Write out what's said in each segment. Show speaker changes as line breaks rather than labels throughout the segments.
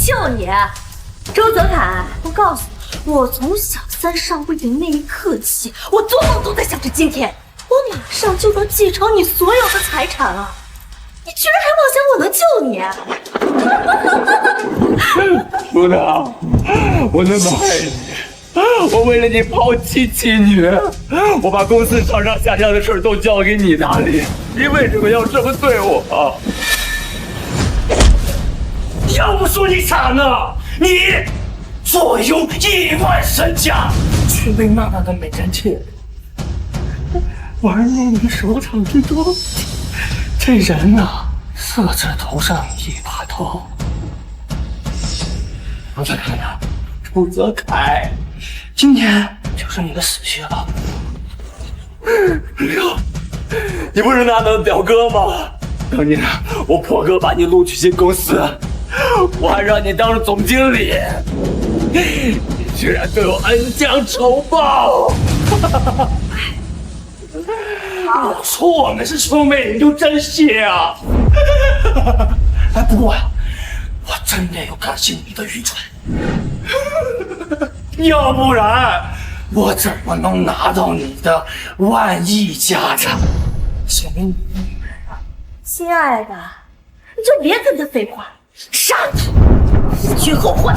救你。周泽楷，我告诉你，我从小三上位的那一刻起，我做梦都在想着今天我马上就能继承你所有的财产了。你居然还妄想我能救你？
朱娜，我那么爱你，我为了你抛妻弃女，我把公司上上下下的事都交给你打理，你为什么要这么对我？
要不说你惨呢，你坐拥1万身家，却为娜娜的美人妾玩弄于手掌之中。这人呐，色字头上一把刀。周泽楷呀，周泽楷，今天就是你的死期了。
刘，你不是娜娜的表哥吗？当年我破格把你录取进公司，我还让你当了总经理，你居然对我恩将仇报！
我说我们是兄妹，你就真信啊？哎，不过呀，我真的有感谢你的愚蠢，要不然我怎么能拿到你的1亿家产？写给你的女人啊！
亲爱的，你就别跟他废话，杀了他，死绝后患。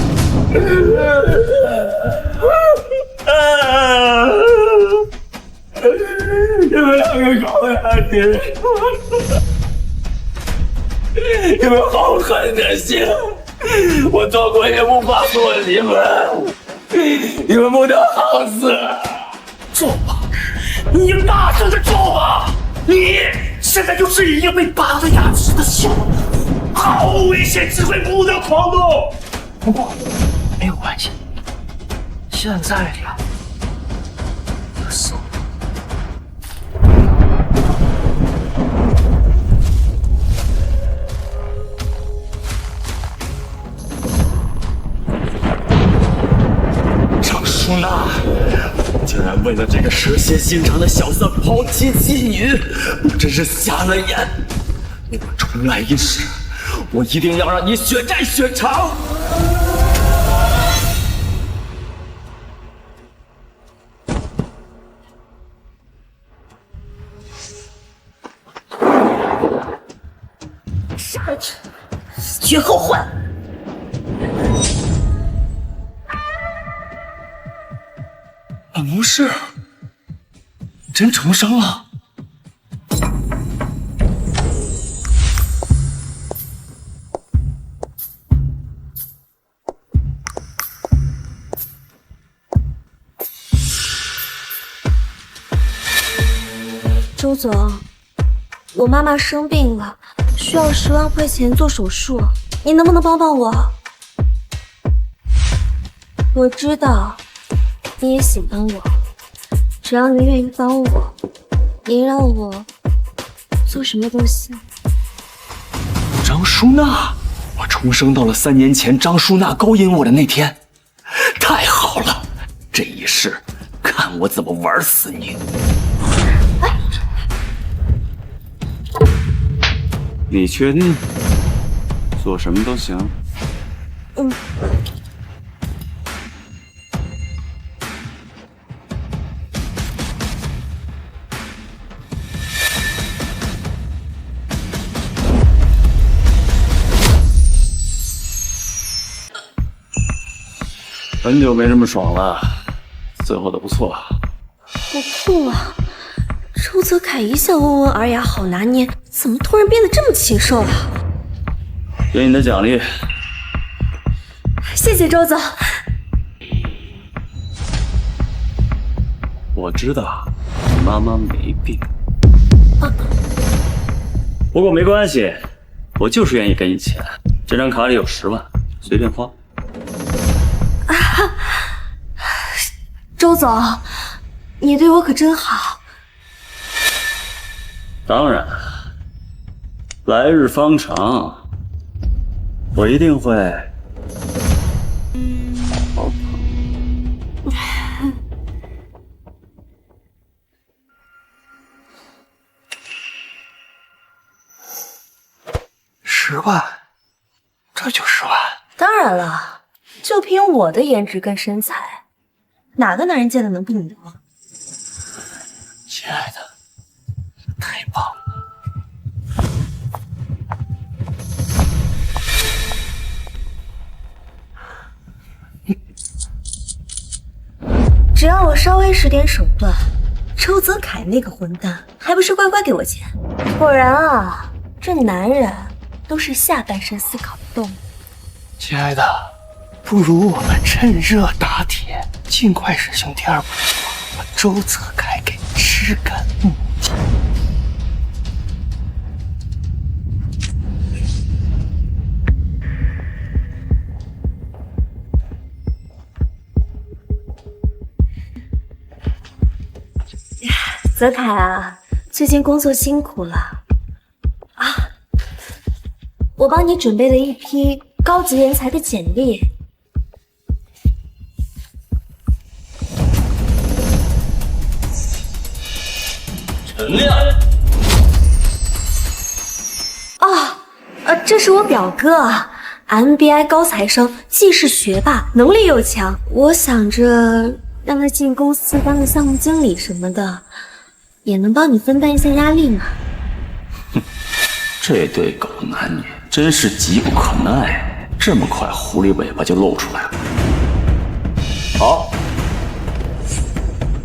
你们两个搞下去，你们好狠的心，我做鬼也无法做你们，你们不得好死！
做吧，你大声的做吧！你现在就是一个被拔了牙齿的小人，毫无危险，只会不得狂动。不过没有关系，现在呀，我死了。
张淑娜竟然为了这个蛇蝎心肠的小三抛妻弃女，我真是瞎了眼！我重来一世，我一定要让你血债血偿！
杀了他，死绝后患。
不是，你真重生了。
周总，我妈妈生病了，需要10万块钱做手术，你能不能帮帮我？我知道你也喜欢我，只要你愿意帮我，你让我做什么都行。
张淑娜，我重生到了3年前张淑娜勾引我的那天，太好了，这一世看我怎么玩死你！
你确定？做什么都行。
嗯。
很久没这么爽了，伺候的不错。
我吐了。周泽楷一向温文尔雅，好拿捏，怎么突然变得这么禽兽了？
给你的奖励。
谢谢周总。
我知道你妈妈没病，不过没关系，我就是愿意给你钱。这张卡里有10万，随便花。
周总，你对我可真好。
当然，来日方长，我一定会好好疼。
10万，这就10万。
当然了，就凭我的颜值跟身材，哪个男人见了能不你的吗？
亲爱的，太棒了！
只要我稍微使点手段，周泽楷那个混蛋还不是乖乖给我钱？果然啊，这男人都是下半身思考的动物。
亲爱的，不如我们趁热打铁，尽快使兄弟二把周泽楷给吃干抹净。
泽楷啊，最近工作辛苦了啊！我帮你准备了一批高级人才的简历。
陈亮，
这是我表哥，MBI 高材生，既是学霸，能力又强。我想着让他进公司当个项目经理什么的，也能帮你分担一下压力嘛。
这对狗男女真是急不可耐，这么快狐狸尾巴就露出来了。好，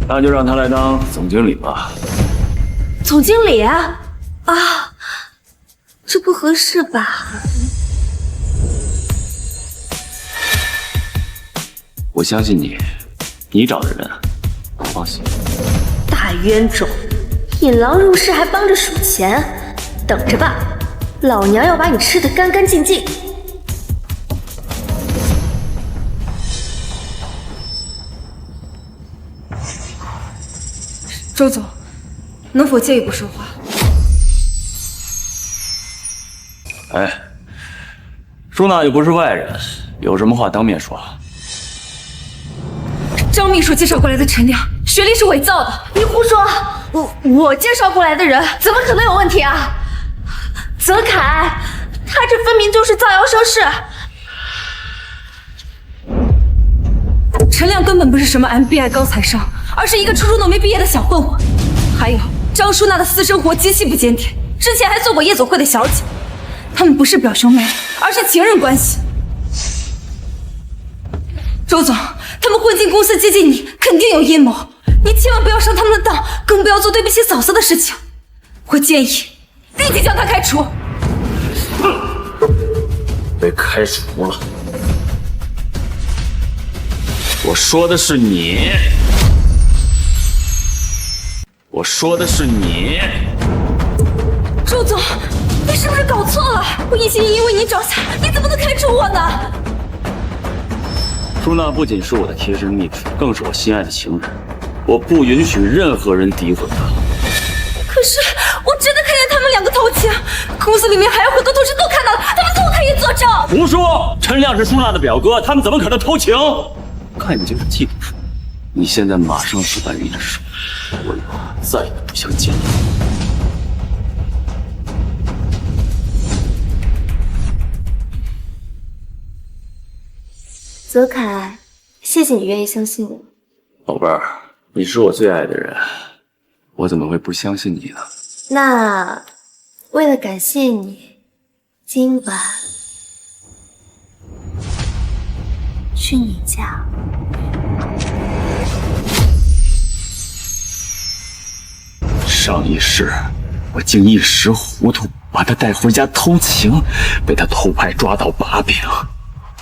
那就让他来当总经理吧。
总经理啊，这不合适吧？
我相信你，你找的人，放心。
大冤种，引狼入室还帮着数钱，等着吧，老娘要把你吃得干干净净。
周总，能否借一步说话？
哎，舒娜又不是外人，有什么话当面说。
张秘书介绍过来的陈亮，学历是伪造的。
你胡说！我介绍过来的人怎么可能有问题啊？泽楷，他这分明就是造谣生事。
陈亮根本不是什么 MBI 高材生，而是一个初中都没毕业的小混混。还有张舒娜的私生活极其不检点，之前还做过夜总会的小姐。他们不是表兄妹，而是情人关系。周总，他们混进公司接近你，肯定有阴谋。你千万不要上他们的当，更不要做对不起嫂子的事情。我建议立即将他开除。
被开除了。我说的是你，我说的是你。
周总，你是不是搞错了？我一心一意为你着想，你怎么能开除我呢？
舒娜不仅是我的贴身秘书，更是我心爱的情人，我不允许任何人诋毁她。
可是我真的看见他们两个偷情，公司里面还有很多同事都看到了，他们都可以作证。
胡说！陈亮是舒娜的表哥，他们怎么可能偷情？看你就是嫉妒她。你现在马上去办离职手续，我以后再也不想见你。
泽楷，谢谢你愿意相信我。
宝贝儿，你是我最爱的人，我怎么会不相信你呢？
那为了感谢你，今晚去你家。
上一世，我竟一时糊涂，把她带回家偷情，被她偷拍抓到把柄，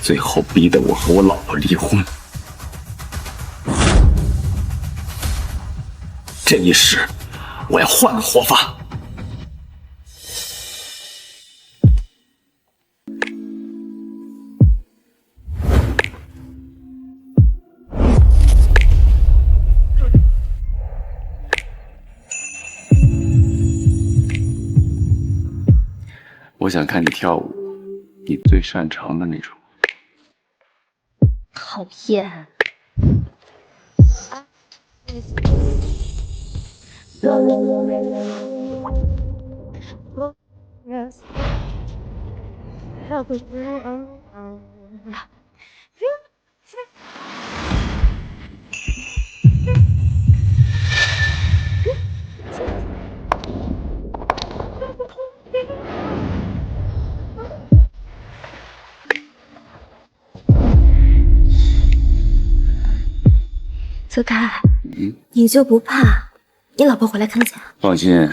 最后逼得我和我老婆离婚。这一世，我要换个活法。我想看你跳舞，你最擅长的那种。
讨厌。泽凯，你就不怕你老婆回来看见？
放心，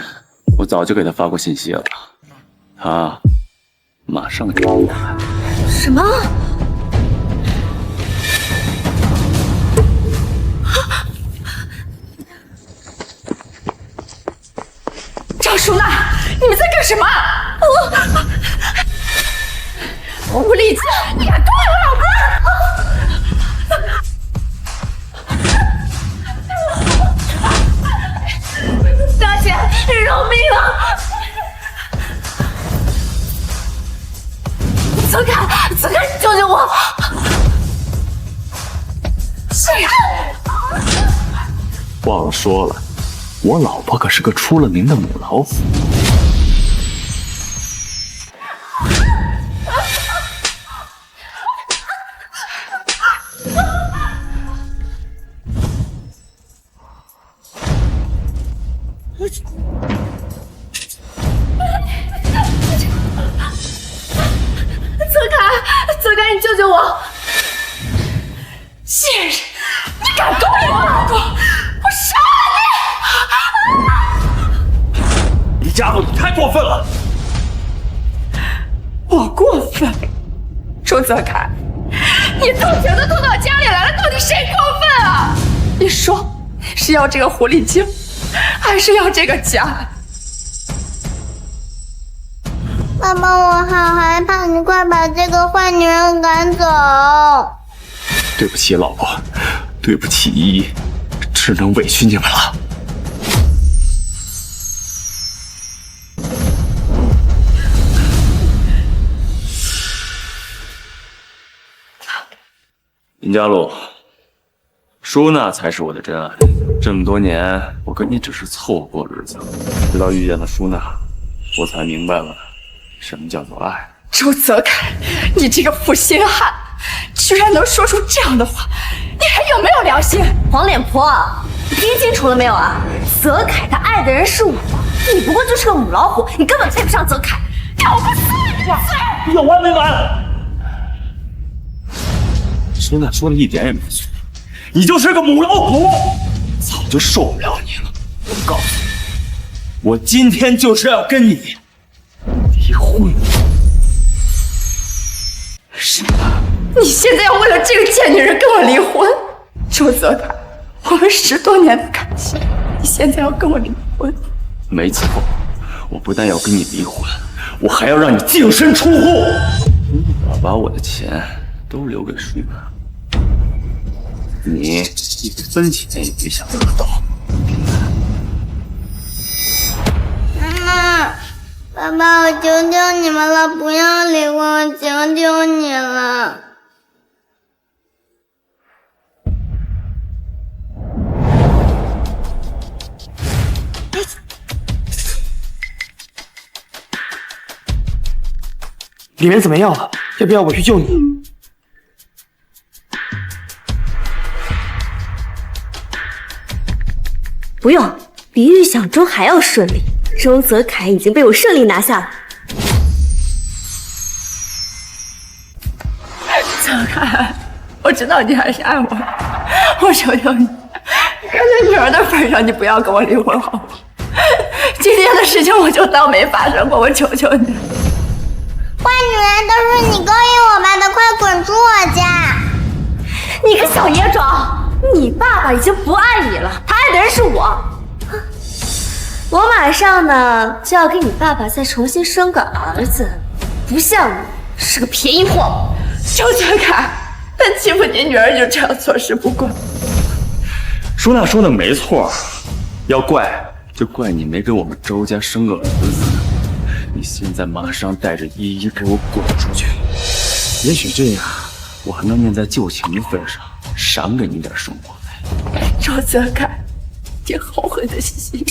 我早就给他发过信息了，他马上就会来。
什么？
赵淑娜，你们在干什么？吴丽江，你敢勾引我老婆？
大姐，饶命啊！泽凯，泽凯，你救救我！
忘了说了，我老婆可是个出了名的母老虎。
泽凯，你救救我！
贱人，你敢勾引我老婆，我杀了
李家伙，你太过分了！
我过分？周泽凯，你偷情都偷到家里来了，到底谁过分啊？你说，是要这个狐狸精，还是要这个家？
妈妈，我好害怕，你快把这个坏女人赶走。
对不起，老婆，对不起依依，只能委屈你们了。林家路，舒娜才是我的真爱。这么多年，我跟你只是凑合过日子，直到遇见了舒娜，我才明白了什么叫做爱。
周泽凯，你这个负心汉，居然能说出这样的话，你还有没有良心？
黄脸婆，你听清楚了没有啊？泽凯他爱的人是我，你不过就是个母老虎，你根本配不上泽凯。
搞个碎呀！
有完没完？
舒娜说的一点也没错，你就是个母老虎，早就受不了你了。我告诉你，我今天就是要跟你离婚。
什么？你现在要为了这个贱女人跟我离婚？周泽凯，我们10多年的感情，你现在要跟我离婚？
没错，我不但要跟你离婚，我还要让你净身出户。我把我的钱都留给舒娜，你一分钱也别想得到。
妈妈，爸爸，我求求你们了，不要离婚，我求求你了。
里面怎么样了？要不要我去救你？
不用，比预想中还要顺利。周泽凯已经被我顺利拿下了。
泽凯，我知道你还是爱我的，我求求你，看在女儿的份上，你不要跟我离婚好吗？今天的事情我就当没发生过，我求求你。
坏女人都是你勾引我吧的，快滚出我家！
你个小野种，你爸爸已经不爱你了，他爱的人是我。我马上呢就要给你爸爸再重新生个儿子，不像你是个便宜货。
周泽凯，他欺负你女儿就这样坐视不管。
舒娜说的没错，要怪就怪你没给我们周家生个儿子。你现在马上带着依依给我滚出去！也许这样，我还能念在旧情的份上，赏给你点生活费。
周泽凯，你后悔的心。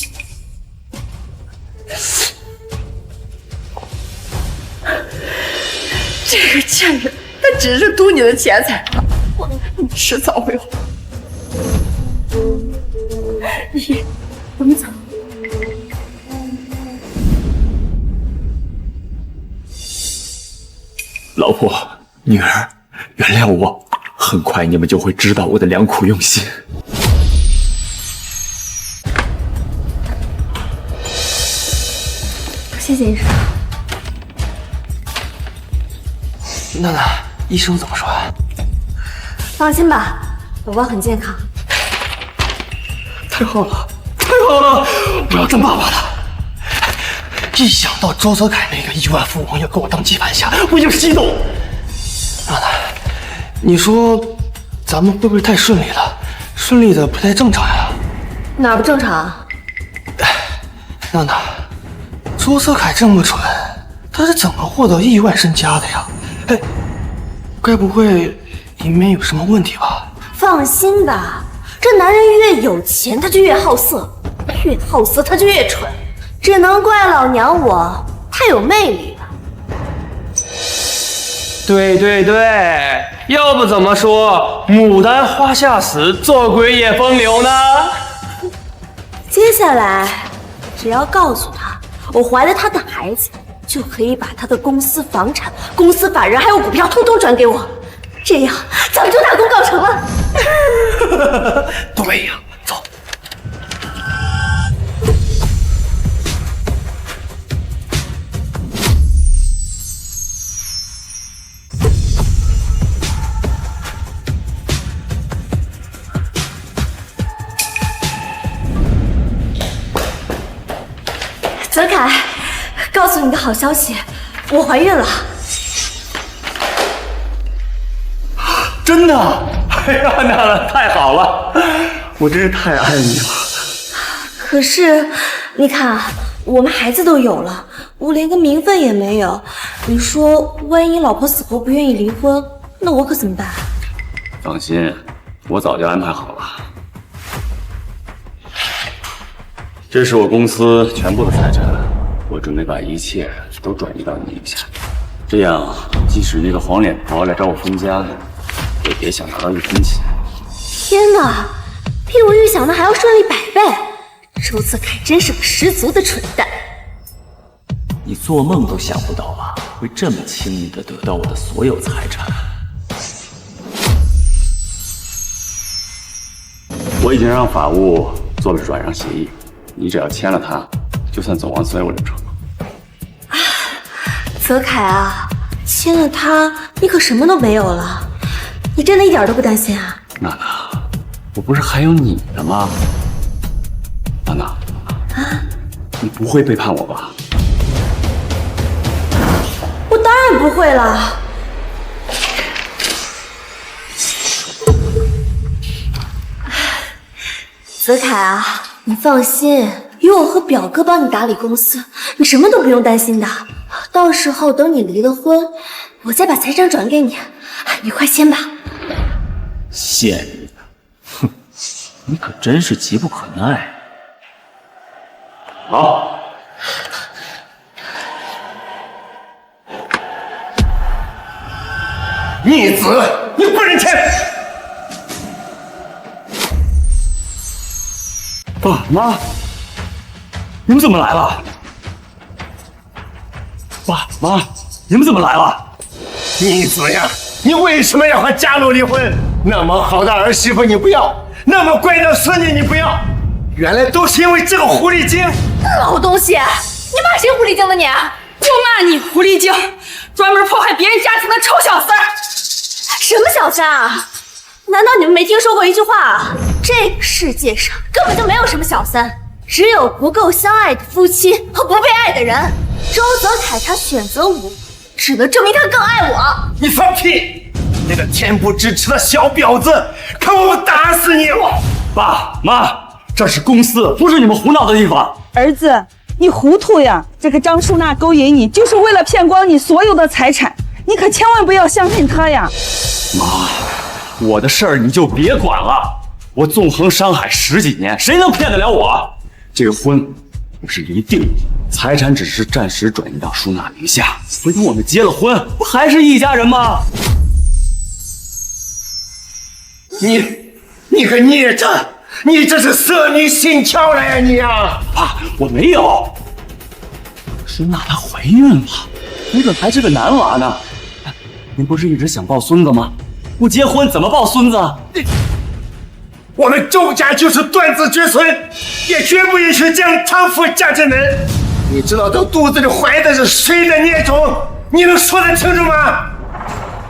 这个贱人，她只是图你的钱财，你迟早会还。你，我们走。
老婆，女儿，原谅我，很快你们就会知道我的良苦用心。
谢谢医生。
娜娜，医生怎么说啊？
放心吧，宝宝很健康。
太好了，太好了！我要当爸爸了。一想到周泽楷那个亿万富翁要给我当接盘侠，我就激动。娜娜，你说咱们会不会太顺利了？顺利的不太正常呀。
哪儿不正常啊？
娜娜，周泽楷这么蠢，他是怎么获得亿万身家的呀？哎，该不会里面有什么问题吧？
放心吧，这男人越有钱他就越好色，越好色他就越蠢，只能怪老娘我太有魅力了。
对对对，要不怎么说牡丹花下死，做鬼也风流呢？
接下来只要告诉他我怀了他的孩子，就可以把他的公司房产、公司法人还有股票通通转给我，这样咱们就大功告成了。
对呀，走。
泽楷，告诉你个好消息，我怀孕了。
真的？哎呀，娜娜，太好了，我真是太爱你了。
可是，你看啊，我们孩子都有了，我连个名分也没有。你说，万一老婆死活不愿意离婚，那我可怎么办？
放心，我早就安排好了。这是我公司全部的财产，我准备把一切都转移到你名下，这样即使那个黄脸婆来找我分家，也别想拿到一分钱。
天哪，比我预想的还要顺利100倍！周泽楷真是个十足的蠢蛋。
你做梦都想不到吧，会这么轻易的得到我的所有财产。我已经让法务做了转让协议，你只要签了它，就算走完所有流程。
泽楷啊，签了他，你可什么都没有了。你真的一点都不担心啊？
娜娜，我不是还有你的吗？娜娜，你不会背叛我吧？
我当然不会了。泽楷啊，你放心，有我和表哥帮你打理公司，你什么都不用担心的。到时候等你离了婚，我再把财产转给你，你快签吧。
贱人，哼，你可真是急不可耐。好，
逆子，你不能签！
爸妈，你们怎么来了？爸妈，你们怎么来了？
逆子呀，你为什么要和佳璐离婚？那么好的儿媳妇你不要，那么乖的孙女你不要，原来都是因为这个狐狸精！
老东西，你骂谁狐狸精的你？就骂你狐狸精，专门迫害别人家庭的臭小三儿！
什么小三啊？难道你们没听说过一句话啊？这个世界上根本就没有什么小三，只有不够相爱的夫妻和不被爱的人。周泽楷他选择我，只能证明他更爱我。
你放屁！那个恬不知耻的小婊子，看我不打死你！
爸妈，这是公司，不是你们胡闹的地方。
儿子，你糊涂呀！这个张淑娜勾引你，就是为了骗光你所有的财产，你可千万不要相信她呀！
妈，我的事儿你就别管了。我纵横商海10几年，谁能骗得了我？这个婚我是离定了，财产只是暂时转移到舒娜名下。回头我们结了婚，不还是一家人吗？
你个孽障！你这是色迷心窍了呀你啊！
爸，我没有。舒娜她怀孕了，没准还是个男娃呢。您不是一直想抱孙子吗？不结婚怎么抱孙子？
我们周家就是断子绝孙，也绝不允许将丈夫嫁进门。你知道这肚子里怀的是谁的孽种？你能说得清楚吗？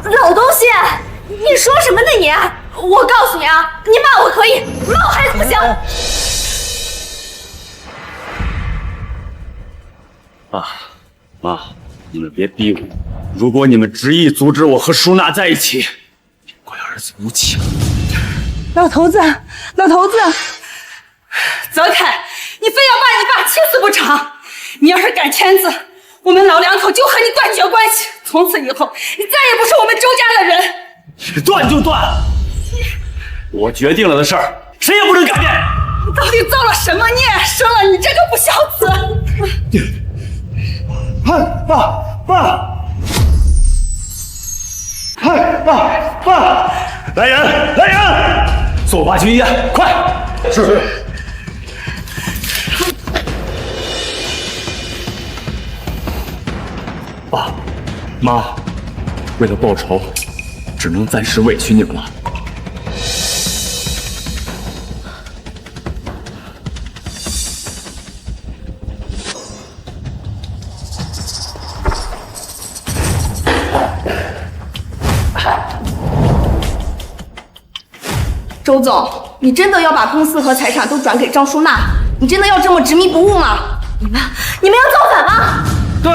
老东西，你说什么呢你？我告诉你啊，你骂我可以，骂我孩子不行。
爸妈，你们别逼我。如果你们执意阻止我和舒娜在一起，怪儿子无情。
老头子，
泽凯，你非要把你爸气死不成？你要是敢签字，我们老两口就和你断绝关系，从此以后你再也不是我们周家的人。
你断就断，我决定了的事儿，谁也不能改变。
你到底造了什么孽，生了你这个不孝子？
爸！
来人，送我爸去医院，快！
是。
爸妈，为了报仇，只能暂时委屈你们了。
周总，你真的要把公司和财产都转给张淑娜？你真的要这么执迷不悟吗？
你们要造反吗？
对，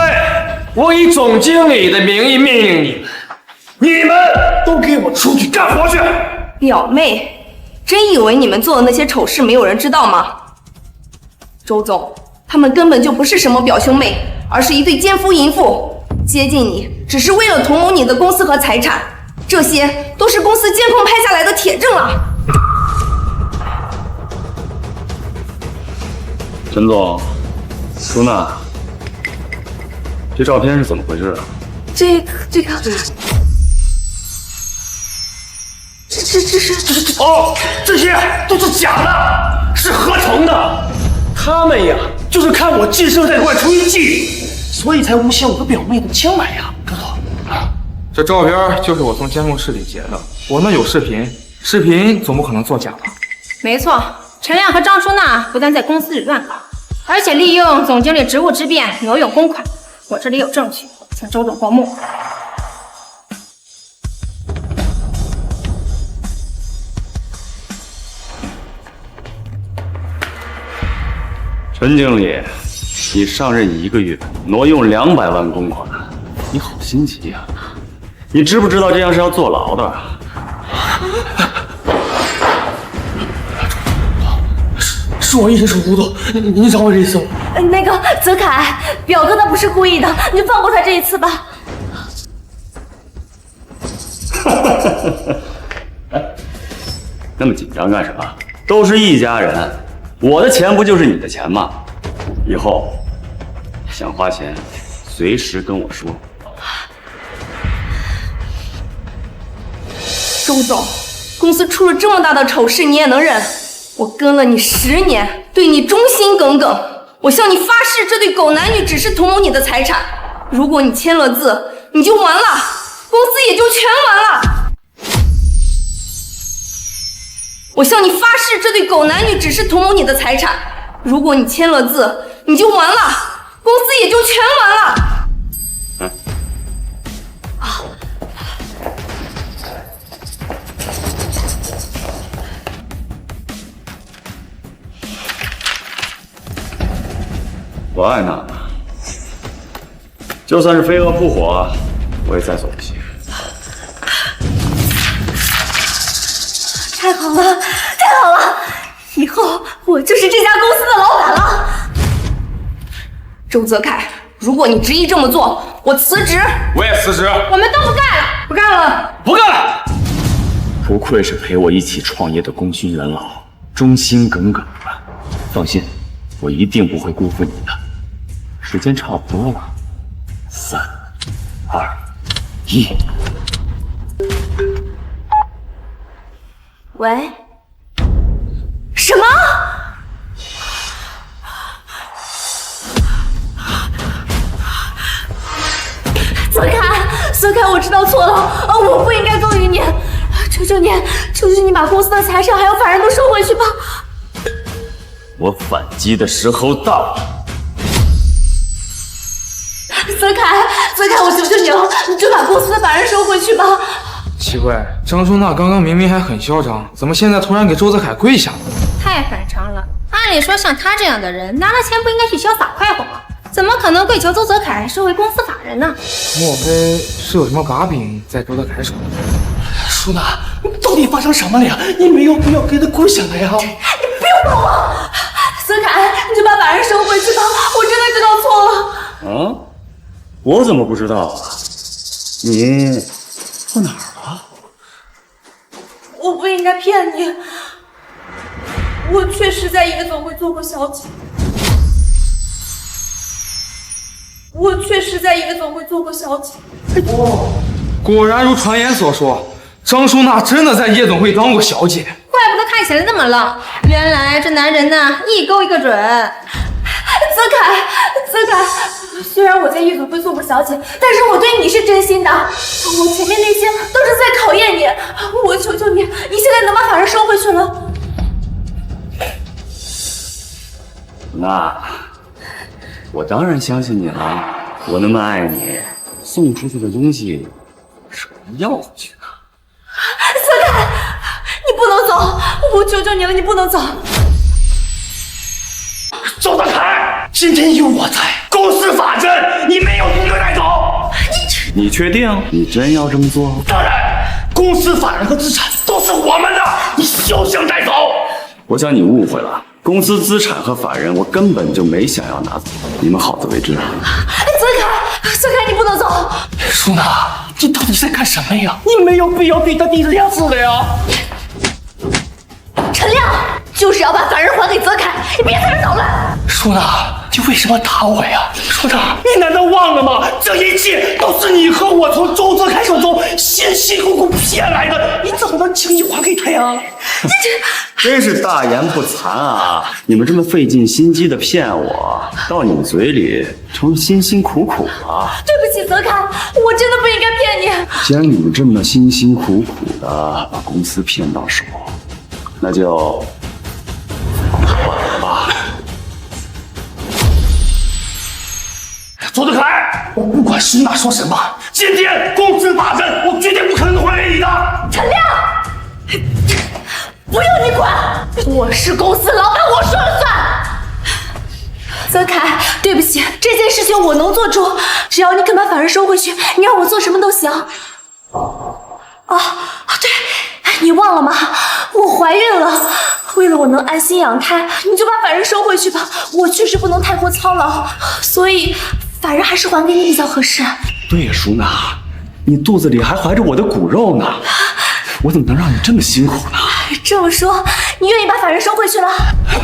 我以总经理的名义命令你们都给我出去干活去！
表妹，真以为你们做的那些丑事没有人知道吗？周总，他们根本就不是什么表兄妹，而是一对奸夫淫妇，接近你只是为了同谋你的公司和财产，这些都是公司监控拍下来的铁证啊！
陈总，舒娜，这照片是怎么回事啊？
这个，
哦，这些都是假的，是合成的。他们呀，就是看我寄生在外出一计，所以才诬陷我的表妹的清白呀，知道吗？
这照片就是我从监控室里截的，我那有视频，视频总不可能作假吧？
没错，陈亮和张淑娜不但在公司里乱搞，而且利用总经理职务之便挪用公款。我这里有证据，请周总过目。
陈经理，你上任1个月，挪用200万公款，你好心急呀！你知不知道这样是要坐牢的？
是我一时糊涂，你找我这一次。
那个泽凯，表哥他不是故意的，你放过他这一次吧。
那么紧张干什么？都是一家人，我的钱不就是你的钱吗？以后想花钱，随时跟我说。
周总，公司出了这么大的丑事，你也能忍？我跟了你10年，对你忠心耿耿。我向你发誓，这对狗男女只是同谋你的财产。如果你签了字，你就完了，公司也就全完了。我向你发誓，这对狗男女只是同谋你的财产。如果你签了字，你就完了，公司也就全完了。
我爱娜娜，就算是飞蛾扑火，我也在所不惜。
太好了，太好了！以后我就是这家公司的老板了。
周泽楷，如果你执意这么做，我辞职。
我也辞职。
我们都不干了，
不干了，
不干了。
不愧是陪我一起创业的功勋元老，忠心耿耿的。放心，我一定不会辜负你的。时间差不多了，3、2、1。
喂？什么？泽凯，我知道错了，我不应该勾引你，求求你把公司的财产还有法人都收回去吧。
我反击的时候到了。
泽凯，我求求你了，你就把公司的法人收回去吧。
奇怪，张淑娜刚刚明明还很嚣张，怎么现在突然给周泽凯跪下了？
太反常了。按理说，像他这样的人，拿了钱不应该去潇洒快活吗？怎么可能跪求周泽凯收回公司法人呢？
莫非是有什么把柄在周泽凯手里？
舒娜，到底发生什么了呀？你没有必要给他跪下来呀！
你不用管我，泽凯，你就把法人收回去吧，我真的知道错了。
啊？我怎么不知道啊？你到哪儿了？
我不应该骗你，我确实在夜总会做过小姐。
果然如传言所说，张淑娜真的在夜总会当过小姐。
怪不得看起来那么浪，原来这男人呢，一勾一个准。
泽凯，虽然我在夜总会做过小姐，但是我对你是真心的。我前面那些都是在考验你，我求求你，你现在能把法人收回去了？
那我当然相信你了。我那么爱你，送出去的东西舍得要回去呢。
泽凯，你不能走，我求求你了，你不能走。
周泽凯，今天有我在，公司法人你没有资格带走。
你确定？你真要这么做？
当然，公司法人和资产都是我们的，你休想带走。
我想你误会了，公司资产和法人我根本就没想要拿走，你们好自为之。
泽凯，你不能走。
舒娜，你到底在干什么呀？你没有必要对他这样子的呀。
陈亮就是要把法人还给泽凯，你别在这捣乱。
舒娜，你为什么打我呀？舒娜，你难道忘了吗？这一切都是你和我从周泽凯手中辛辛苦苦骗来的，你怎么能轻易还给他呀？
真是大言不惭啊！你们这么费尽心机的骗我，到你们嘴里成了辛辛苦苦了。
对不起，泽凯，我真的不应该骗你。
既然你们这么辛辛苦苦的把公司骗到手，那就还了吧。
周泽凯，我不管舒娜说什么，今天公司法人我绝对不可能还给你的。
陈亮，不用你管，我是公司老板，我说了算。泽凯，对不起，这件事情我能做主，只要你肯把法人收回去，你让我做什么都行。对，你忘了吗？我怀孕了，为了我能安心养胎，你就把法人收回去吧。我确实不能太过操劳，所以法人还是还给你比较合适。
对呀，舒娜，你肚子里还怀着我的骨肉呢，我怎么能让你这么辛苦呢？
这么说，你愿意把法人收回去了？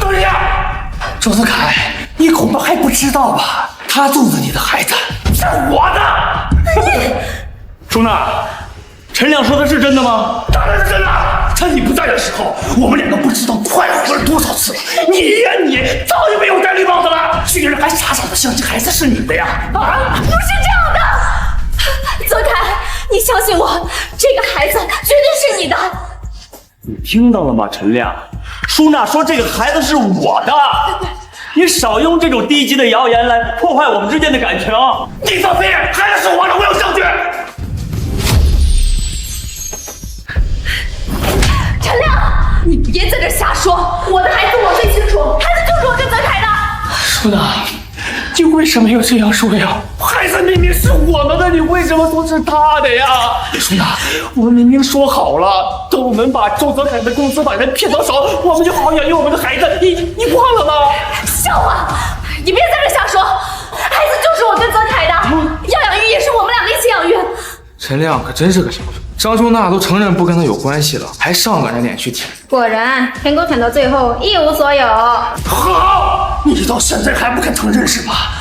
对呀，周泽凯，你恐怕还不知道吧？他肚子里的孩子是我的。
舒娜，陈亮说的是真的吗？
当然是真的。趁你不在的时候，我们两个不知道快活了多少次了。你早就没有戴绿帽子了，居然还傻傻的相信孩子是你的呀！
不是这样的，泽凯，你相信我，这个孩子绝对是你的。
你听到了吗，陈亮？舒娜说这个孩子是我的，你少用这种低级的谣言来破坏我们之间的感情。
你放屁！孩子是我的，我有证据。
陈亮，你别在这瞎说，我的孩子我最清楚，孩子就是我跟泽凯的。
舒娜，你为什么要这样说呀？孩子明明是我们的，你为什么说是他的呀？舒娜，我们明明说好了，等我们把周泽凯的公司法人骗到手，我们就好好养育我们的孩子。你忘了吗？
笑话！你别在这瞎说，孩子就是我跟泽凯的，要养育也是我们两个一起养育。
陈亮可真是个小子，张淑娜都承认不跟他有关系了，还上个人脸去舔。
果然，舔狗舔到最后一无所有。
好，你到现在还不肯承认是吧？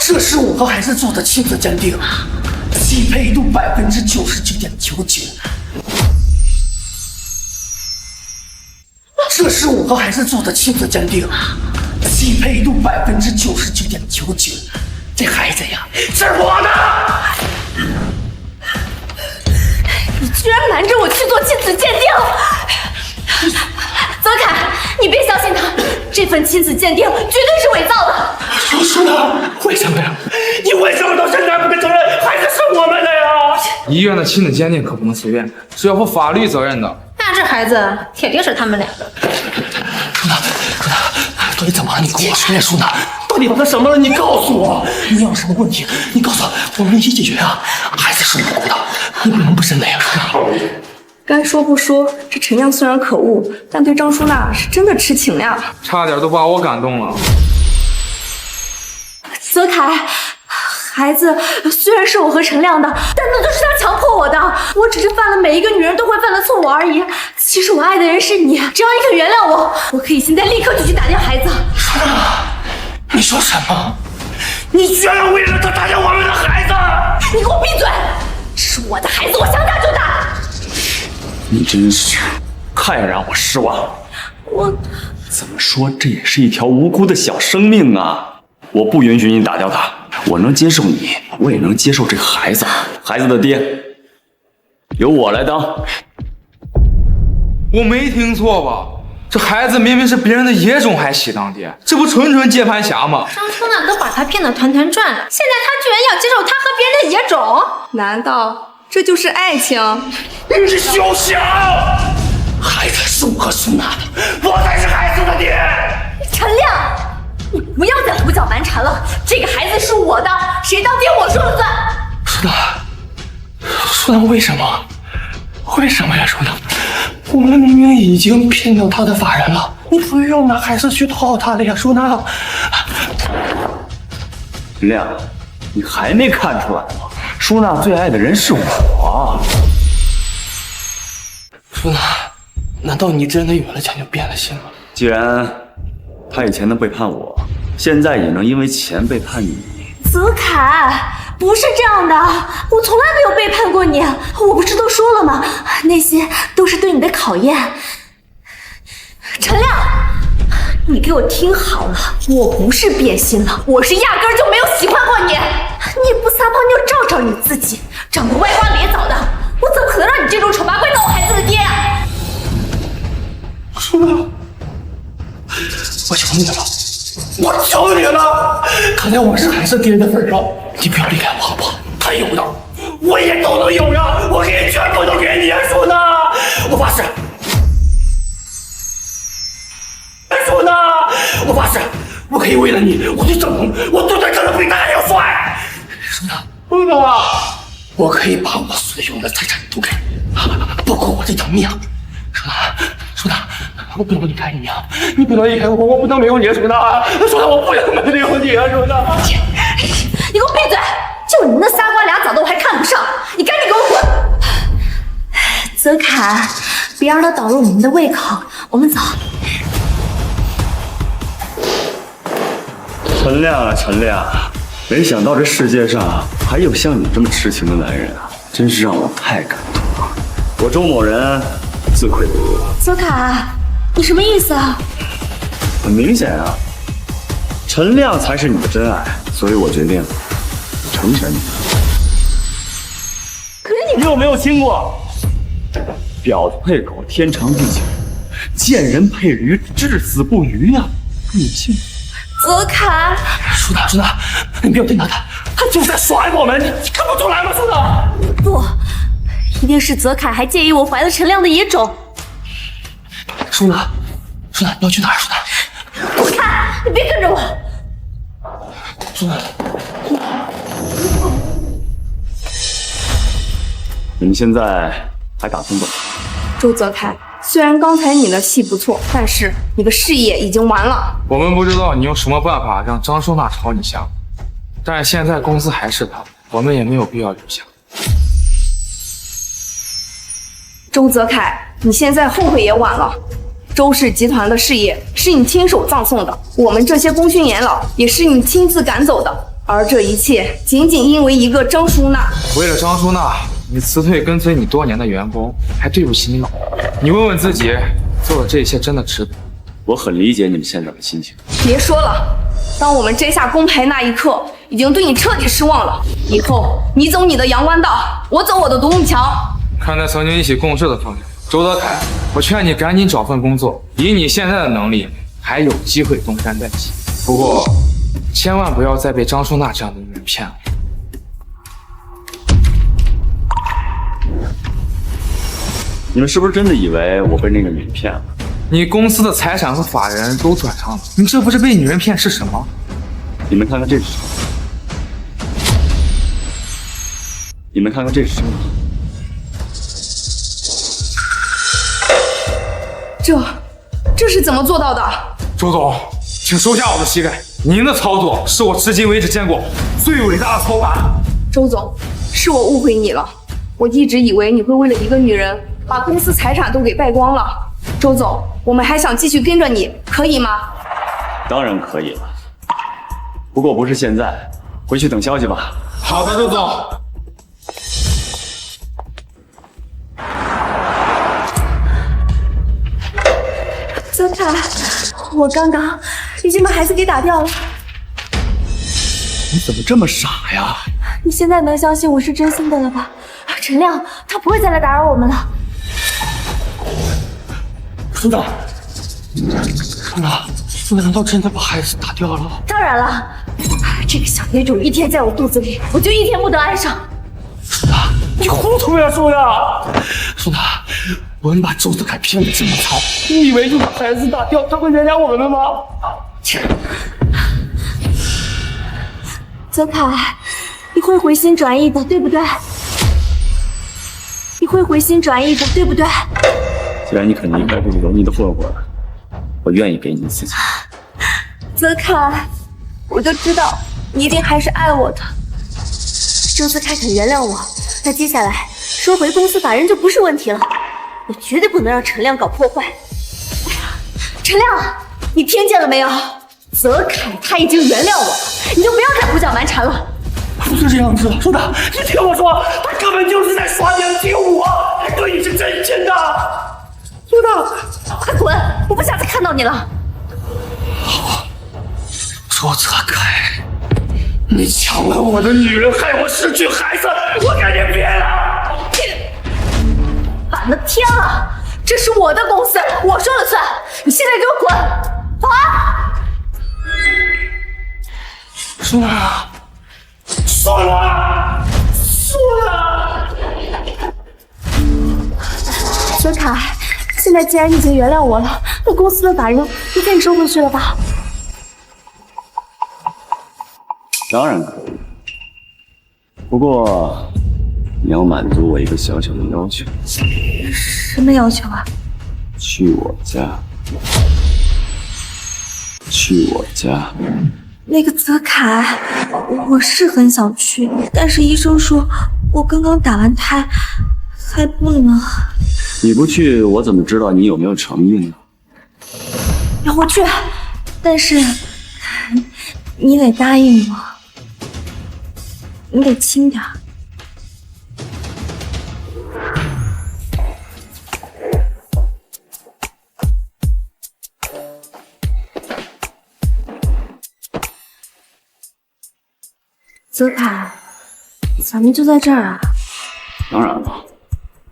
这是我和孩子做的亲子鉴定，匹配度99.99%。这是我和孩子做的亲子鉴定，匹配度99.99%。这孩子呀，是我的！
你居然瞒着我去做亲子鉴定！泽凯，你别相信他，这份亲子鉴定绝对是伪造的。
是的，为什么呀？你为什么到现在还不肯承认孩子是我们的呀？
医院的亲子鉴定可不能随便，是要负法律责任的。
那这孩子铁定是他们俩的。
舒娜，到底怎么了？你跟我说呀，舒娜，到底发生什么了？你告诉我，你有什么问题？你告诉我，我们一起解决啊！孩子是无辜的，你不能不认的呀，舒娜。
该说不说，这陈亮虽然可恶，但对张淑娜是真的痴情呀。
差点都把我感动了。
泽凯，孩子虽然是我和陈亮的，但那都是他强迫我的。我只是犯了每一个女人都会犯的错误而已。其实我爱的人是你，只要你肯原谅我，我可以现在立刻就去打掉孩子。
舒娜，你说什么？你居然要为了他打掉我们的孩子？
你给我闭嘴！这是我的孩子，我想打就打。
你真是太让我失望了。
我
怎么说，这也是一条无辜的小生命啊！我不允许你打掉他，我能接受你，我也能接受这个孩子。孩子的爹由我来当。
我没听错吧？这孩子明明是别人的野种，还喜当爹，这不纯纯接盘侠吗？
张淑娜都把他骗得团团转了，现在他居然要接受他和别人的野种？
难道这就是爱情？
你是休想！孩子是我和舒娜的，我才是孩子的爹。
陈亮，你不要再胡搅蛮缠了，这个孩子是我的，谁当爹我说了算。
舒娜，为什么？为什么呀，舒娜？我们明明已经聘了他的法人了，你不用拿孩子去套他了呀，舒娜。
陈亮，你还没看出来吗？舒娜最爱的人是我。
舒娜，难道你真的有了钱就变了心了？
既然他以前能背叛我，现在也能因为钱背叛你。
泽凯，不是这样的，我从来没有背叛过你，我不是都说了吗？那些都是对你的考验。陈亮，你给我听好了，我不是变心了，我是压根儿就没有喜欢过你。你不撒泡尿照照你自己，长得歪瓜裂枣的，我怎么可能让你这种丑八怪当我孩子的爹啊？
舒娜，我求你了，我求你了，看在我是孩子爹的份上，你不要离开我好不好？他有的，我也都能有呀，我可以全部都给你啊，舒娜，我发誓。舒娜，我发誓，我可以为了你，我去整容，我肚子可能比他还要帅。舒娜，我可以把我所有的财产都给你，包括我这条命。舒娜，我不能离开你啊！你不能离开我，我不能没有你，舒娜，我不能没有你啊，舒娜！
你给我闭嘴！就你那仨瓜俩枣的，我还看不上，你赶紧给我滚！泽凯，别让他捣了我们的胃口，我们走。
陈亮啊，陈亮，没想到这世界上还有像你这么痴情的男人啊，真是让我太感动了。我周某人自愧不如。
泽凯，你什么意思啊？
很明显啊，陈亮才是你的真爱，所以我决定成全你。
可是你
有没有听过“婊子配狗，天长地久；贱人配驴，至死不渝”呀？你信？
泽凯，
舒娜，你不要听他的，他就在耍我们，你看不出来吗？舒娜，
不，一定是泽凯还介意我怀了陈亮的野种。
舒娜，你要去哪儿？舒娜，
滚开！你别跟着我。
舒娜，
你们现在还打算走？
周泽凯，虽然刚才你的戏不错，但是你的事业已经完了。
我们不知道你用什么办法让张淑娜朝你下，但是现在公司还是他，我们也没有必要留下。
周泽凯，你现在后悔也晚了。周氏集团的事业是你亲手葬送的，我们这些功勋元老也是你亲自赶走的。而这一切仅仅因为一个张淑娜。
为了张淑娜，你辞退跟随你多年的员工，还对不起你老婆。你问问自己，做的这一切真的值得？
我很理解你们现在的心情。
别说了，当我们摘下工牌那一刻，已经对你彻底失望了。以后你走你的阳关道，我走我的独木桥。
看在曾经一起共事的份上，周德凯，我劝你赶紧找份工作，以你现在的能力，还有机会东山再起。不过，千万不要再被张淑娜这样的女人骗了。
你们是不是真的以为我被那个女人骗了？
你公司的财产和法人都转让了，你这不是被女人骗是什么？
你们看看这是什么？你们看看这是什么？
这是怎么做到的？
周总，请收下我的膝盖。您的操作是我至今为止见过最伟大的操盘。
周总，是我误会你了。我一直以为你会为了一个女人把公司财产都给败光了。周总，我们还想继续跟着你，可以吗？
当然可以了，不过不是现在，回去等消息吧。
好的，周总。
泽凯，我刚刚已经把孩子给打掉了。
你怎么这么傻呀？
你现在能相信我是真心的了吧？陈亮，他不会再来打扰我们了。
村长，难道真的把孩子打掉了？
当然了，这个小野种一天在我肚子里，我就一天不得安生。
你糊涂呀，苏娜！苏娜，我们把周子凯骗得这么惨，你以为就把孩子打掉，他会原谅我们吗？
泽凯，你会回心转意的，对不对？你会回心转意的，对不对？
既然你肯离开这个油腻的混混，我愿意给你一次机会。
泽凯，我就知道你一定还是爱我的。周泽凯肯原谅我，那接下来收回公司法人就不是问题了。我绝对不能让陈亮搞破坏。陈亮，你听见了没有？泽凯他已经原谅我了，你就不要再胡搅蛮缠了。
不是这样子，苏娜，你听我说，他根本就是在耍年轻我，对你是真心的。苏娜，
快滚！我不想再看到你了。
周泽凯，你抢了我的女人，害我失去孩子，我跟你拼了！
反了天了！这是我的公司，我说了算。你现在给我滚！走啊！
苏娜，苏娜，苏娜！
泽凯，现在既然你已经原谅我了，那公司的法人你可以收回去了吧？
当然可以，不过你要满足我一个小小的要求。
什么要求啊？
去我家，去我家。
那个泽凯，我是很想去，但是医生说我刚刚打完胎，还不能。
你不去，我怎么知道你有没有诚意呢？
让我去，但是你得答应我，你得轻点。泽凯，咱们就在这儿啊？
当然了。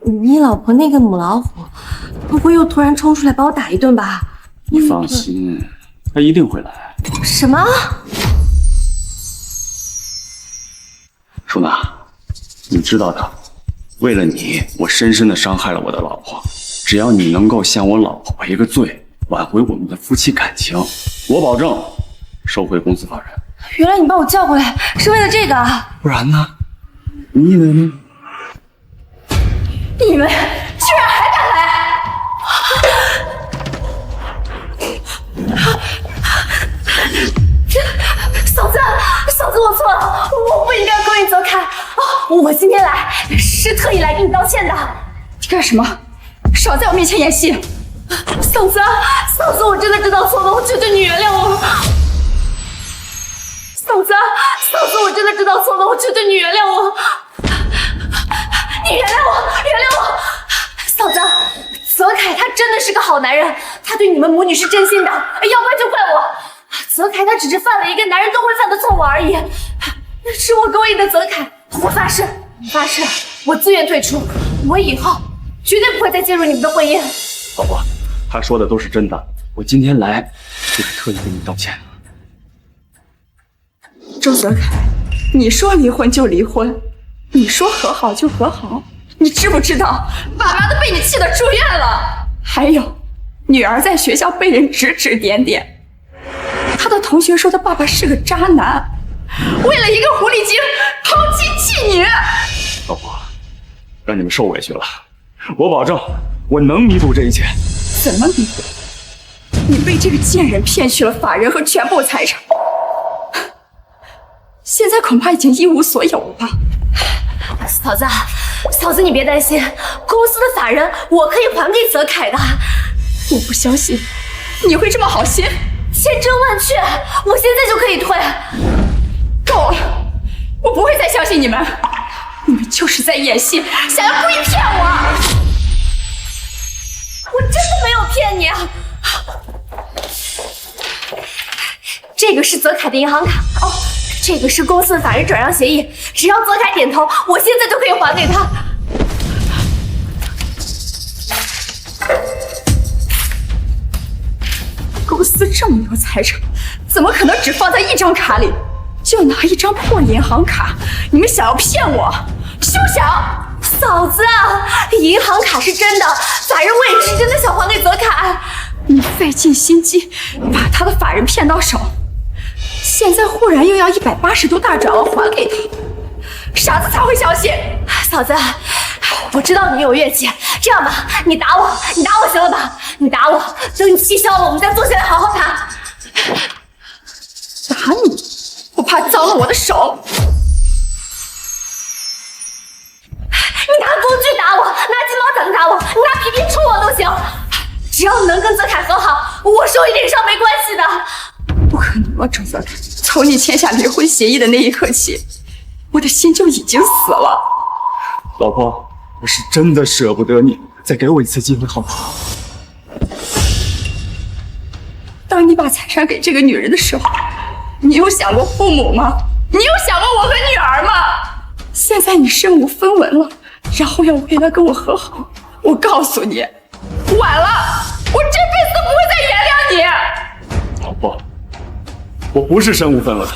你老婆那个母老虎，不会又突然冲出来把我打一顿吧？
你放心，她一定会来。
什么？
舒娜，你知道的，为了你，我深深的伤害了我的老婆。只要你能够向我老婆赔个罪，挽回我们的夫妻感情，我保证收回公司法人。
原来你把我叫过来是为了这个啊？
不然呢？你以为呢？
你们居然还敢来！嫂子，我错了，我不应该勾引泽凯。我今天来是特意来给你道歉的。
你干什么？少在我面前演戏！
嫂子，我真的知道错了，我求求你原谅我。嫂子，嫂子，我真的知道错了，我求求你原谅我，你原谅我，原谅我。嫂子，泽凯他真的是个好男人，他对你们母女是真心的，要怪就怪我。泽凯他只是犯了一个男人都会犯的错误而已，是我勾引的泽凯，我发誓，我自愿退出，我以后绝对不会再介入你们的婚姻。
老婆，他说的都是真的，我今天来就是特意跟你道歉。
周泽凯，你说离婚就离婚，你说和好就和好，你知不知道爸妈都被你气得住院了？还有，女儿在学校被人指指点点，她的同学说她爸爸是个渣男，为了一个狐狸精抛妻弃女。
老婆，让你们受委屈了，我保证我能弥补这一切。
怎么弥补？你被这个贱人骗去了法人和全部财产，现在恐怕已经一无所有了吧？
嫂子，你别担心，公司的法人我可以还给泽凯的。
我不相信你会这么好心，
千真万确，我现在就可以退。
够了，我不会再相信你们，你们就是在演戏，想要故意骗我。
我真的没有骗你啊！这个是泽凯的银行卡哦，这个是公司的法人转让协议，只要泽凯点头，我现在就可以还给他。
公司这么多财产，怎么可能只放在一张卡里？就拿一张破银行卡，你们想要骗我，休想！
嫂子，银行卡是真的，法人我也是真的想还给泽凯。
你费尽心机把他的法人骗到手，现在忽然又要180度大转弯还给他，傻子才会相信。
嫂子，我知道你有怨气，这样吧，你打我行了吧？你打我，等你气消了，我们再坐下来好好谈。
打你？我怕脏了我的手。
你拿工具打我，拿鸡毛掸子打我，你拿皮皮抽我都行，只要能跟泽凯和好，我受一点伤没关系的。
不可能了，周泽凯，从你签下离婚协议的那一刻起，我的心就已经死了。
老婆，我是真的舍不得你，再给我一次机会好不好？
当你把财产给这个女人的时候，你有想过父母吗？你有想过我和女儿吗？现在你身无分文了，然后要为了跟我和好，我告诉你，晚了，我这辈子都不会再原谅你。
老婆，我不是身无分文。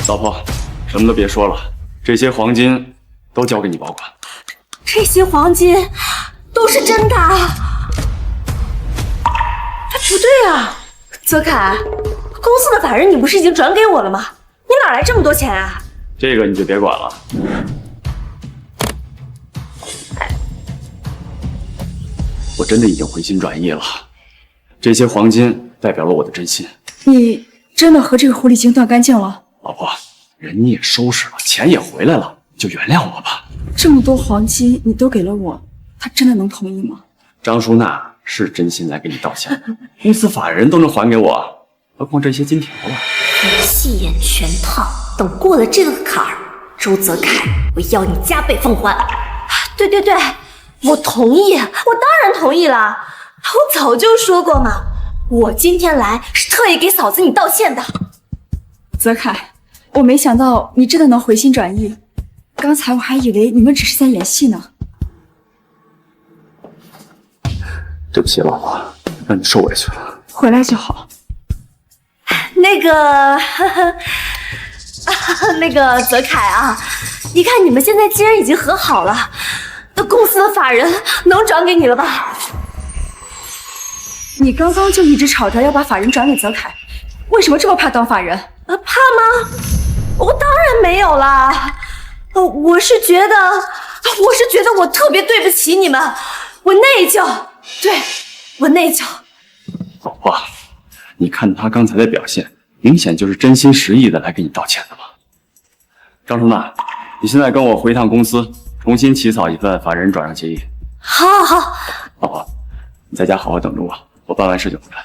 老婆，什么都别说了，这些黄金都交给你保管。
这些黄金都是真的啊？哎，不对啊，泽凯，公司的法人你不是已经转给我了吗？你哪来这么多钱啊？
这个你就别管了。我真的已经回心转意了，这些黄金代表了我的真心。
你真的和这个狐狸精断干净了？
老婆，人你也收拾了，钱也回来了，就原谅我吧。
这么多黄金你都给了我，他真的能同意吗？
张淑娜是真心来给你道歉的，公司法人都能还给我，何况这些金条啊？
戏演全套，等过了这个坎儿，周泽凯，我要你加倍奉还。对，我同意，我当然同意了，我早就说过嘛，我今天来是特意给嫂子你道歉的。
泽凯，我没想到你真的能回心转意，刚才我还以为你们只是在演戏呢。
对不起，老婆，让你受委屈了。
回来就好。
那个泽凯啊，一看你们现在既然已经和好了，那公司的法人能转给你了吧？
你刚刚就一直吵着要把法人转给泽凯，为什么这么怕当法人？
怕吗？我当然没有啦，我是觉得我特别对不起你们，我内疚，对，我内疚。
老婆，你看他刚才的表现，明显就是真心实意的来给你道歉的吧？张淑娜，你现在跟我回趟公司，重新起草一份法人转让协议。
好，好，好。
老婆，你在家好好等着我，我办完事就回来。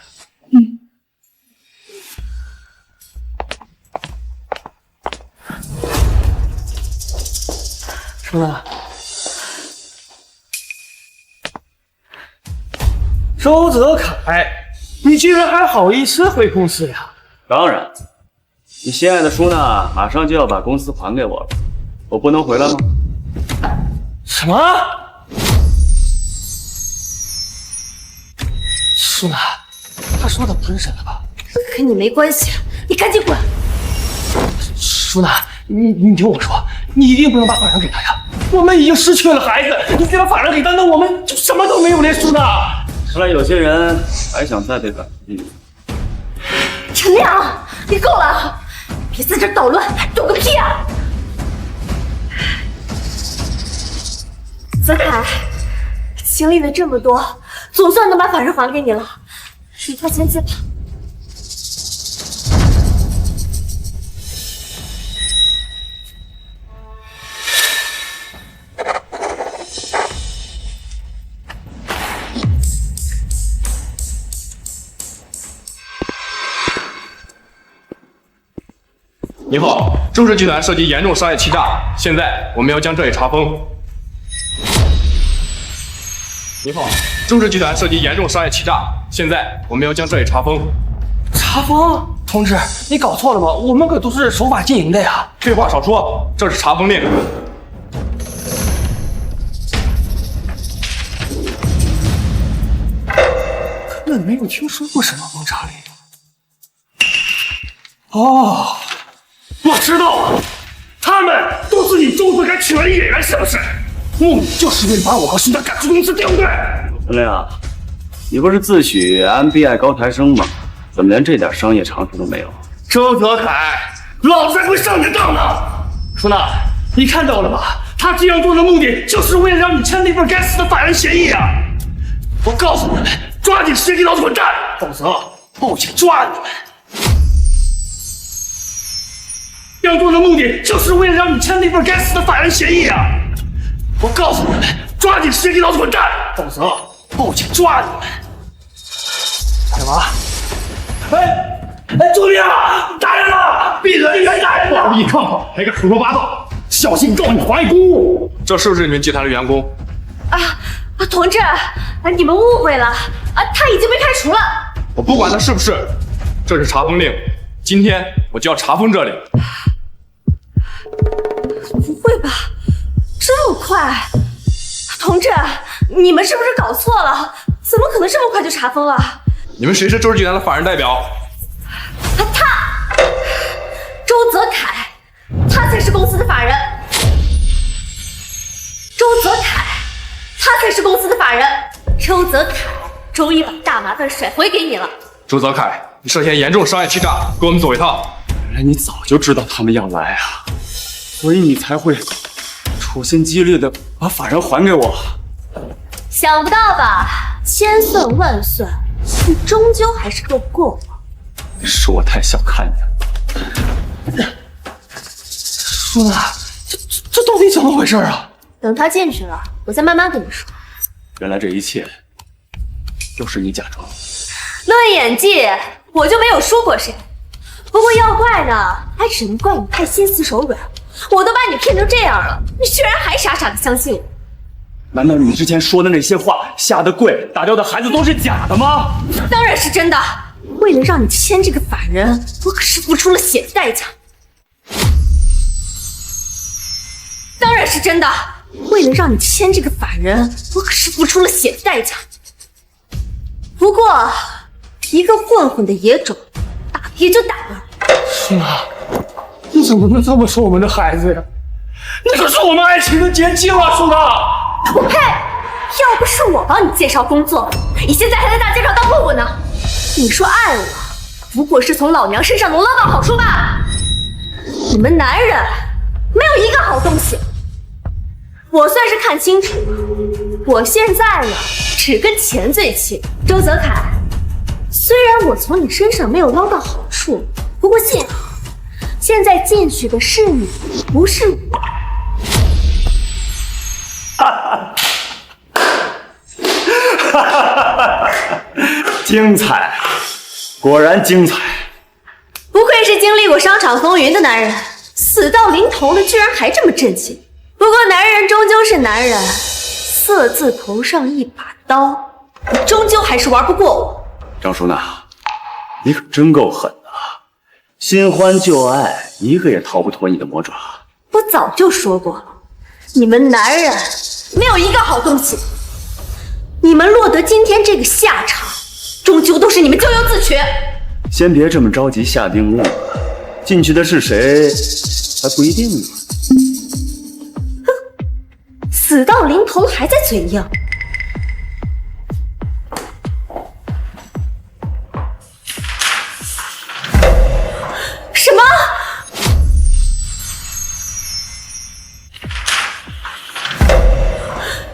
舒娜，周泽楷，你居然还好意思回公司呀？
当然，你心爱的舒娜马上就要把公司还给我了，我不能回来吗？
什么？舒娜，他说的不是真的吧？
跟你没关系，你赶紧滚！
舒娜，你听我说，你一定不能把法人给他呀！我们已经失去了孩子，你再把法人给他，那我们就什么都没有了，舒娜。
看来有些人还想再被反击。
陈亮，你够了！别在这捣乱，懂个屁啊！泽凯，经历了这么多，总算能把法人还给你了，离开先进吧。
你好，周氏集团涉及严重商业欺诈，现在我们要将这里查封。你好，周氏集团涉及严重商业欺诈，现在我们要将这里查封。
查封？同志，你搞错了吧？我们可都是守法经营的呀！
废话少说，这是查封令。
根本没有听说过什么封查令。哦。我知道了，他们都是你周泽楷请来的演员，是不是？目的就是为了把我和舒娜赶出公司，对不对？
陈亮，你不是自诩 MBI 高材生吗？怎么连这点商业常识都没有？
周泽楷，老子还会上你的当呢！舒娜，你看到了吧？他这样做的目的就是为了让你签那份该死的法人协议啊！我告诉你们，抓紧时间给老子滚蛋，否则报警抓你们！这样做的目的就是为了让你签那份该死的法人协议啊！我告诉你们，抓紧时间给老子滚蛋，否则报警抓你们！干嘛？哎，救命啊！打人了！闭嘴！打人了！
你看看，还敢胡说八道，
小心告你妨碍公务！
这是不是你们集团的员工？
同志，你们误会了，他已经被开除了。
我不管他是不是，这是查封令，今天我就要查封这里。
不会吧，这么快？同志，你们是不是搞错了？怎么可能这么快就查封了？
你们谁是周氏集团的法人代表？
他，周泽楷，他才是公司的法人。周泽楷，他才是公司的法人。周泽楷，周一把大麻烦甩回给你了。
周泽楷，你涉嫌严重商业欺诈，跟我们走一趟。
原来你早就知道他们要来啊，所以你才会处心积虑的把法人还给我。
想不到吧？千算万算，你终究还是斗不过我。
是我太小看你了。
舒娜，这到底怎么回事啊？
等他进去了，我再慢慢跟你说。
原来这一切都是你假装。
论演技，我就没有输过谁。不过要怪呢，还只能怪你太心慈手软。我都把你骗成这样了，你居然还傻傻的相信我。
难道你之前说的那些话，下的跪，打掉的孩子都是假的吗？
当然是真的。为了让你签这个法人，我可是付出了血的代价。当然是真的。为了让你签这个法人，我可是付出了血的代价。不过，一个混混的野种，打也就打了。
舒娜，你怎么能这么说我们的孩子呀？那可是我们爱情的结晶啊，舒娜！
我呸！要不是我帮你介绍工作，你现在还在大街上当混混呢。你说爱我，不过是从老娘身上能捞到好处吧？你们男人没有一个好东西。我算是看清楚了，我现在呢，只跟钱最亲。周泽楷，虽然我从你身上没有捞到好处，不过幸好，现在进去的是你，不是我。
精彩，果然精彩。
不愧是经历过商场风云的男人，死到临头了居然还这么镇静。不过男人终究是男人，色字头上一把刀，你终究还是玩不过我。
张淑娜，你可真够狠的，新欢旧爱，一个也逃不脱你的魔爪。
我早就说过了，你们男人没有一个好东西，你们落得今天这个下场，终究都是你们咎由自取。
先别这么着急下定论，进去的是谁还不一定呢。
死到临头了还在嘴硬。什么？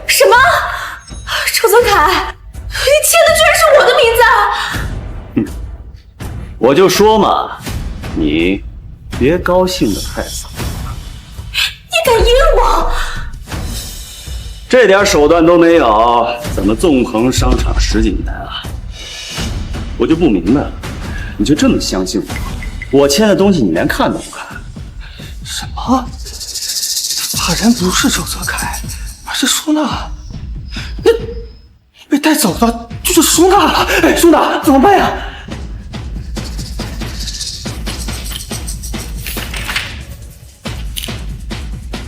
什么？周泽楷，你签的居然是我的名字啊！
我就说嘛，你别高兴得太早。
你敢阴我？
这点手段都没有，怎么纵横商场10几年啊？我就不明白了，你就这么相信我？我签的东西你连看都不看？
什么？法人不是周泽楷，而是舒娜。那被带走的就是舒娜了。哎，舒娜怎么办呀？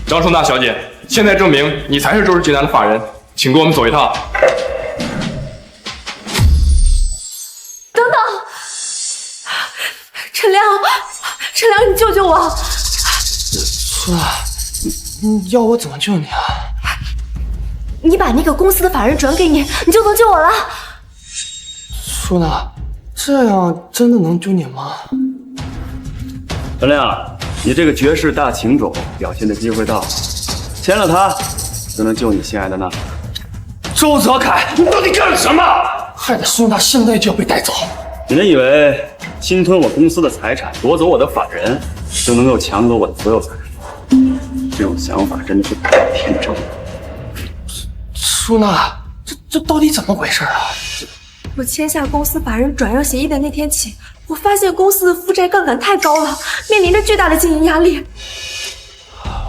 张淑娜小姐，现在证明你才是周氏集团的法人，请跟我们走一趟。
等等，陈亮，陈亮，你救救我！
舒娜，你要我怎么救你啊？
你把那个公司的法人转给你，你就能救我了。
舒娜，这样真的能救你吗？
陈亮，你这个绝世大情种表现的机会到了，签了他就能救你心爱的娜。
周泽楷，你到底干了什么？害得舒娜现在就要被带走。
你们以为侵吞我公司的财产，夺走我的法人，就能够抢走我的所有财产？这种想法真的是太天真了。
舒娜，这到底怎么回事啊？
我签下公司法人转让协议的那天起，我发现公司的负债杠杆太高了，面临着巨大的经营压力。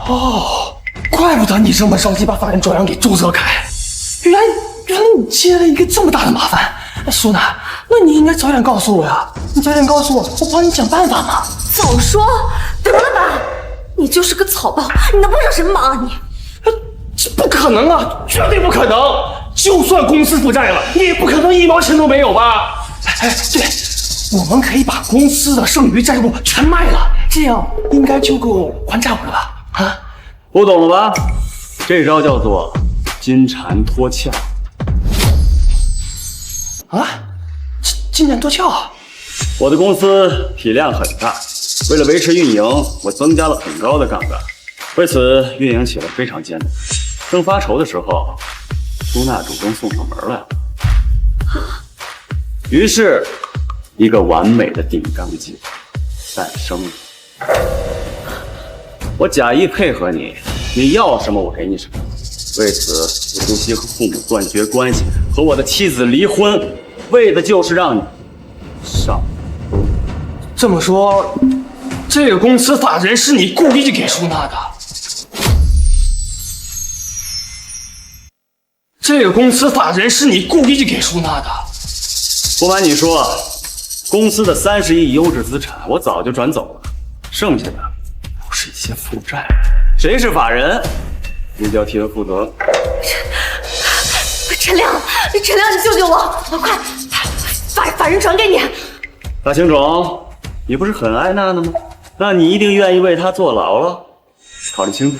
哦，怪不得你这么着急把法人转让给周泽楷，原来你接了一个这么大的麻烦。舒娜，那你应该早点告诉我呀！你早点告诉我，我帮你想办法嘛。
早说，得了吧！你就是个草包，你能帮上什么忙啊你？
这不可能啊，绝对不可能！就算公司负债了，你也不可能1毛钱都没有吧？哎，对，我们可以把公司的剩余债务全卖了，这样应该就够还债务了吧？啊，
不懂了吧？这招叫做金蝉脱壳。
啊，金蝉脱壳？
我的公司体量很大，为了维持运营，我增加了很高的杠杆，为此运营起来非常艰难。正发愁的时候，舒娜主动送上门来了，于是，一个完美的顶杠计划诞生了。我假意配合你，你要什么我给你什么。为此，我不惜和父母断绝关系，和我的妻子离婚，为的就是让你上。
这么说，这个公司法人是你故意给舒娜的？这个公司法人是你故意给舒娜的？
不瞒你说，公司的30亿优质资产我早就转走了，剩下的都是一些负债。谁是法人，你就要替他负责。
陈亮，陈亮，你救救我！快，法人传给你。
大情种，你不是很爱娜娜吗？那你一定愿意为她坐牢了。考虑清楚。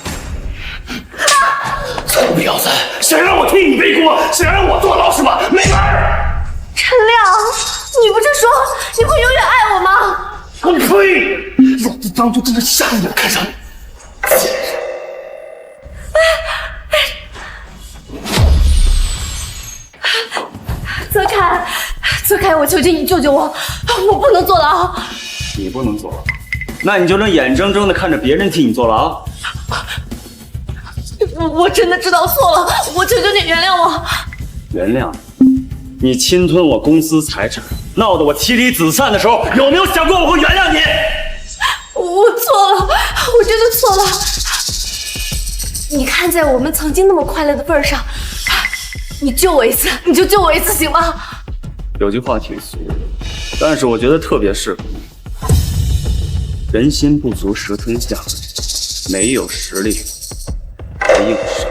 臭婊子，想让我替你背锅，想让我坐牢是吧？没门儿！
陈亮，你不是说你会永远爱我吗？
我呸！老子当初真是瞎眼看上你。
泽楷，泽楷，我求求你救救我，我不能坐牢。
你不能坐牢，那你就能眼睁睁地看着别人替你坐牢。
我真的知道错了，我求求你原谅我。
原谅你侵吞我公司财产，闹得我妻离子散的时候，有没有想过我会原谅你？
我错了，我真的错了。你看在我们曾经那么快乐的份上，你救我一次，你就救我一次行吗？
有句话挺俗的，但是我觉得特别适合你。人心不足蛇吞象，没有实力还硬伤。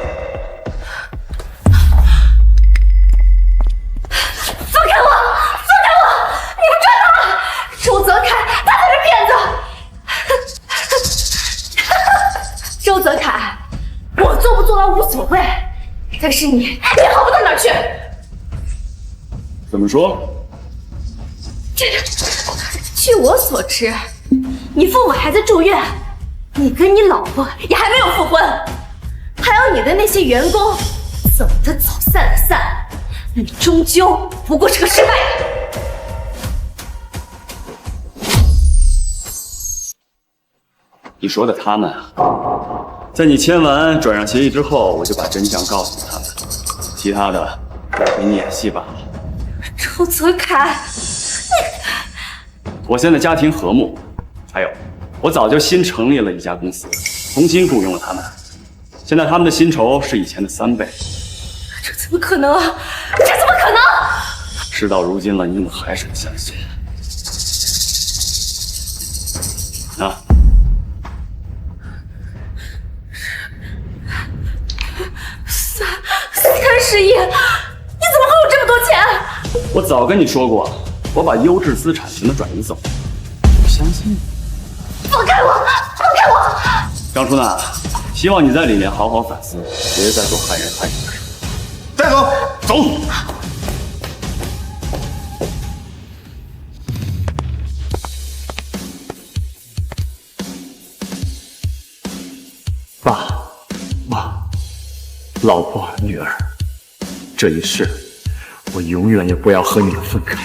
放开我！放开我！你们抓他！周泽楷，他才是骗子！周泽楷，我做不做到无所谓，但是你好不到哪儿去。
怎么说？
据我所知，你父母还在住院，你跟你老婆也还没有复婚，还有你的那些员工，走的走，散的散，那你终究不过是个失败者。
你说的他们啊，在你签完转让协议之后，我就把真相告诉他们，其他的给你演戏罢了。
周泽楷，
我现在家庭和睦，还有，我早就新成立了一家公司，重新雇佣了他们，现在他们的薪酬是以前的3倍。
这怎么可能啊？这怎么可能？
事到如今了，你怎么还是不相信？啊
？30亿，你怎么会有这么多钱？
我早跟你说过，我把优质资产全都转移走，不相信？
放开我！放开我！
张初娜，希望你在里面好好反思，别再做害人害己的事。
带走，走。
爸妈、老婆、女儿，这一世，我永远也不要和你们分开。